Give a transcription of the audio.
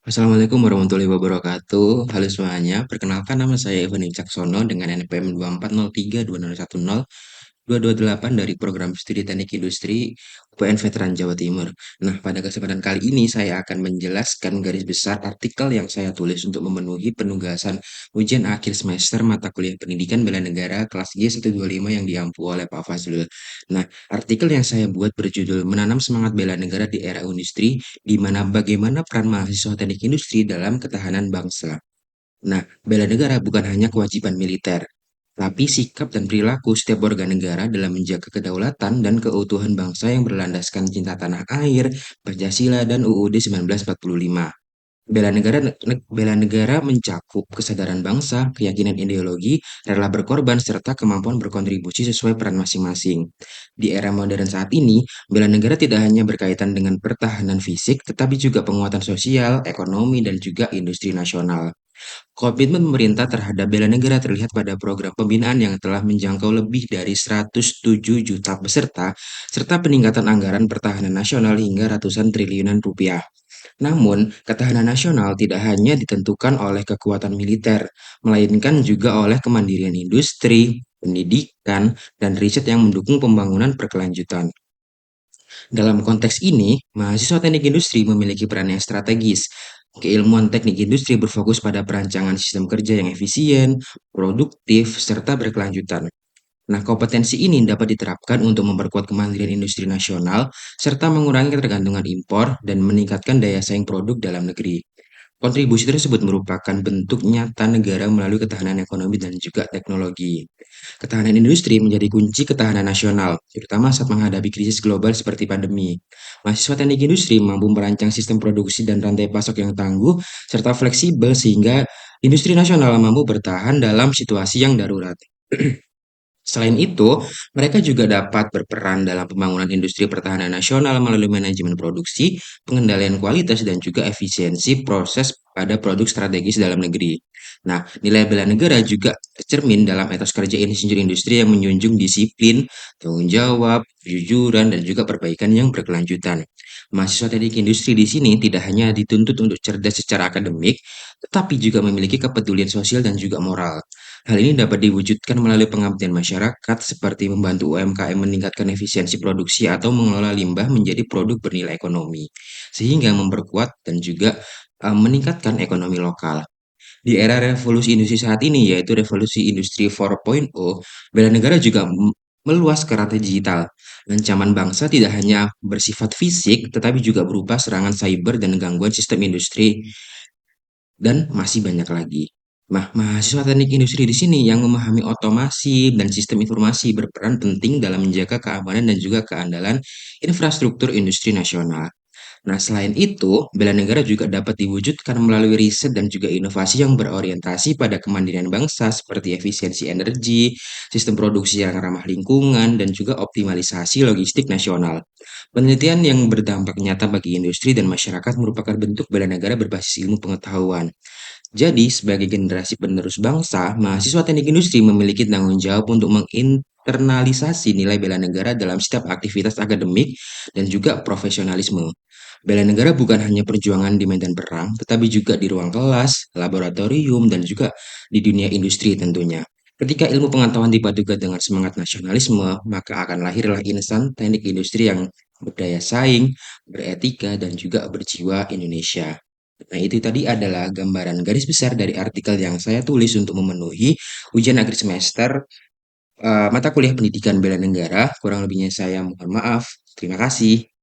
Assalamualaikum warahmatullahi wabarakatuh. Halo semuanya, perkenalkan nama saya Ivan Wicaksono dengan NPM 24032010 228 dari program studi teknik industri UPN Veteran Jawa Timur. Nah, pada kesempatan kali ini saya akan menjelaskan garis besar artikel yang saya tulis untuk memenuhi penugasan ujian akhir semester mata kuliah pendidikan bela negara kelas G125 yang diampu oleh Pak Fazlul. Nah, artikel yang saya buat berjudul Menanam Semangat Bela Negara di Era Industri, di mana bagaimana peran mahasiswa teknik industri dalam ketahanan bangsa. Nah, bela negara bukan hanya kewajiban militer, tapi sikap dan perilaku setiap warga negara dalam menjaga kedaulatan dan keutuhan bangsa yang berlandaskan cinta tanah air, Pancasila, dan UUD 1945. Bela negara mencakup kesadaran bangsa, keyakinan ideologi, rela berkorban, serta kemampuan berkontribusi sesuai peran masing-masing. Di era modern saat ini, bela negara tidak hanya berkaitan dengan pertahanan fisik, tetapi juga penguatan sosial, ekonomi, dan juga industri nasional. Komitmen pemerintah terhadap bela negara terlihat pada program pembinaan yang telah menjangkau lebih dari 107 juta peserta, serta peningkatan anggaran pertahanan nasional hingga ratusan triliunan rupiah. Namun, ketahanan nasional tidak hanya ditentukan oleh kekuatan militer, melainkan juga oleh kemandirian industri, pendidikan, dan riset yang mendukung pembangunan berkelanjutan. Dalam konteks ini, mahasiswa teknik industri memiliki peran yang strategis. Keilmuan teknik industri berfokus pada perancangan sistem kerja yang efisien, produktif, serta berkelanjutan. Nah, kompetensi ini dapat diterapkan untuk memperkuat kemandirian industri nasional, serta mengurangi ketergantungan impor dan meningkatkan daya saing produk dalam negeri. Kontribusi tersebut merupakan bentuk nyata negara melalui ketahanan ekonomi dan juga teknologi. Ketahanan industri menjadi kunci ketahanan nasional, terutama saat menghadapi krisis global seperti pandemi. Mahasiswa teknik industri mampu merancang sistem produksi dan rantai pasok yang tangguh serta fleksibel sehingga industri nasional mampu bertahan dalam situasi yang darurat. Selain itu, mereka juga dapat berperan dalam pembangunan industri pertahanan nasional melalui manajemen produksi, pengendalian kualitas, dan juga efisiensi proses pada produk strategis dalam negeri. Nah, nilai bela negara juga tercermin dalam etos kerja insinyur industri yang menjunjung disiplin, tanggung jawab, kejujuran, dan juga perbaikan yang berkelanjutan. Mahasiswa teknik industri di sini tidak hanya dituntut untuk cerdas secara akademik, tetapi juga memiliki kepedulian sosial dan juga moral. Hal ini dapat diwujudkan melalui pengabdian masyarakat seperti membantu UMKM meningkatkan efisiensi produksi atau mengelola limbah menjadi produk bernilai ekonomi, sehingga memperkuat dan juga meningkatkan ekonomi lokal. Di era revolusi industri saat ini, yaitu revolusi industri 4.0, bela negara juga meluas ke rantai digital. Ancaman bangsa tidak hanya bersifat fisik, tetapi juga berupa serangan cyber dan gangguan sistem industri dan masih banyak lagi. Nah, mahasiswa teknik industri di sini yang memahami otomasi dan sistem informasi berperan penting dalam menjaga keamanan dan juga keandalan infrastruktur industri nasional. Nah, selain itu, bela negara juga dapat diwujudkan melalui riset dan juga inovasi yang berorientasi pada kemandirian bangsa seperti efisiensi energi, sistem produksi yang ramah lingkungan, dan juga optimalisasi logistik nasional. Penelitian yang berdampak nyata bagi industri dan masyarakat merupakan bentuk bela negara berbasis ilmu pengetahuan. Jadi, sebagai generasi penerus bangsa, mahasiswa teknik industri memiliki tanggung jawab untuk menginternalisasi nilai bela negara dalam setiap aktivitas akademik dan juga profesionalisme. Bela negara bukan hanya perjuangan di medan perang, tetapi juga di ruang kelas, laboratorium, dan juga di dunia industri tentunya. Ketika ilmu pengetahuan dipadukan dengan semangat nasionalisme, maka akan lahirlah insan teknik industri yang berdaya saing, beretika, dan juga berjiwa Indonesia. Nah, itu tadi adalah gambaran garis besar dari artikel yang saya tulis untuk memenuhi ujian akhir semester mata kuliah pendidikan bela negara. Kurang lebihnya saya mohon maaf. Terima kasih.